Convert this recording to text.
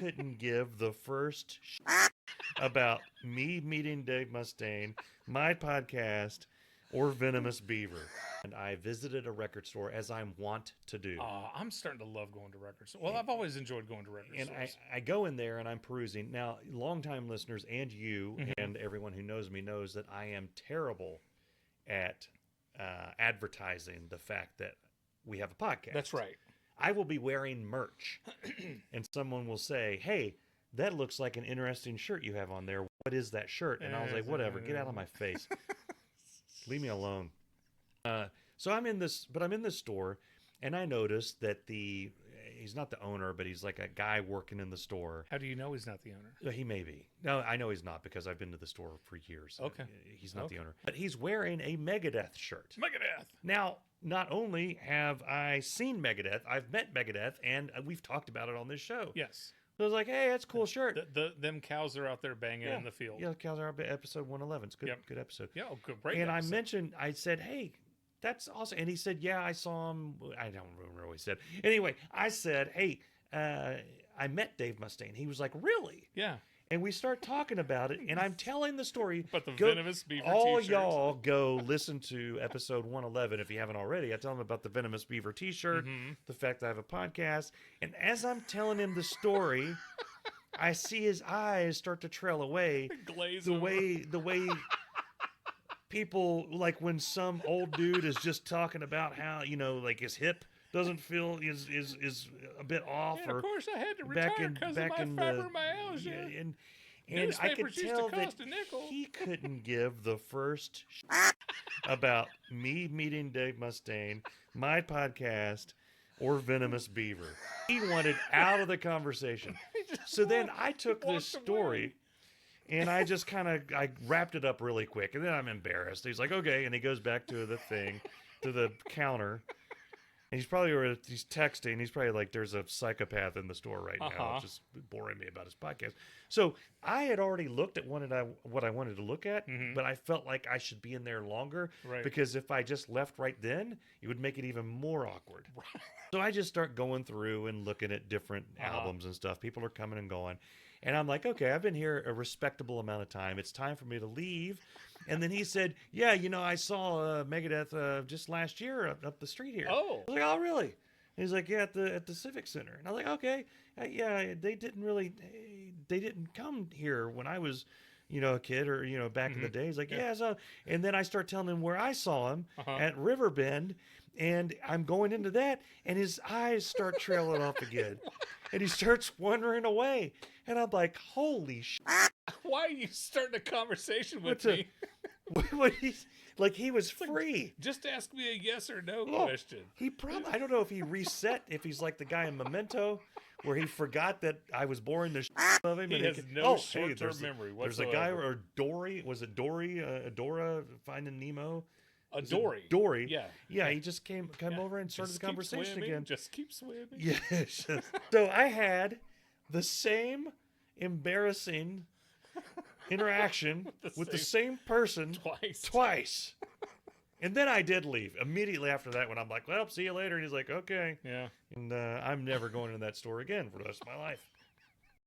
couldn't give the first about me meeting Dave Mustaine, my podcast, or Venomous Beaver. And I visited a record store, as I'm wont to do. I'm starting to love going to record stores. Well, I've always enjoyed going to record and stores. I go in there and I'm perusing. Now, longtime listeners and you and everyone who knows me knows that I am terrible at advertising the fact that we have a podcast. That's right. I will be wearing merch, and someone will say, "Hey, that looks like an interesting shirt you have on there. What is that shirt?" And I was like, "Whatever, get out of my face. Leave me alone." So I'm in this store, and I noticed that he's not the owner, but he's like a guy working in the store. How do you know he's not the owner? He may be. No, I know he's not because I've been to the store for years. Okay. He's not the owner. But he's wearing a Megadeth shirt. Megadeth. Now, not only have I seen Megadeth, I've met Megadeth, and we've talked about it on this show. Yes. So I was like, hey, that's a cool shirt. Them cows are out there banging in the field. Yeah, cows are episode 111. It's good, good episode. Yeah, great and episode. I said, hey, that's awesome. And he said, yeah, I saw him. I don't remember what he said. Anyway, I said, hey, I met Dave Mustaine. He was like, really? Yeah. And we start talking about it, and I'm telling the story. But the Venomous Beaver all t-shirts. y'all go listen to episode 111 if you haven't already. I tell him about the Venomous Beaver t-shirt, the fact that I have a podcast. And as I'm telling him the story, I see his eyes start to trail away. Glaze the way people, like when some old dude is just talking about how, like his hip doesn't feel is a bit off. Yeah, or of course I had to retire because of my fibromyalgia. And I could tell that he couldn't give the first about me meeting Dave Mustaine, my podcast, or Venomous Beaver. He wanted out of the conversation. So then I took this story and I just I wrapped it up really quick. And then I'm embarrassed. He's like, okay. And he goes back to the thing, to the counter. And he's texting. He's probably like, there's a psychopath in the store right now, just boring me about his podcast. So I had already looked at what I wanted to look at, but I felt like I should be in there longer because if I just left right then, it would make it even more awkward. So I just start going through and looking at different albums and stuff. People are coming and going. And I'm like, okay, I've been here a respectable amount of time. It's time for me to leave. And then he said, yeah, I saw Megadeth just last year up the street here. Oh. I was like, oh, really? And he's like, yeah, at the Civic Center. And I was like, okay, yeah, they didn't come here when I was, a kid or, back in the day. He's like, yeah. So, and then I start telling him where I saw him at Riverbend. And I'm going into that, and his eyes start trailing off again. And he starts wandering away. And I'm like, holy shit. Why are you starting a conversation with me? He was free. Just ask me a yes or no question. He probably, I don't know if he reset, if he's like the guy in Memento, where he forgot that I was boring the shit of him. He has no short-term memory whatsoever. There's a guy, or Dory, was it Dory? Dora Finding Nemo? Dory. Dory. Yeah. Yeah, he just came over and started the conversation again. Just keep swimming. Yes. So I had the same embarrassing interaction with the same person twice. And then I did leave immediately after that when I'm like, well, see you later. And he's like, okay. Yeah. And I'm never going to that store again for the rest of my life.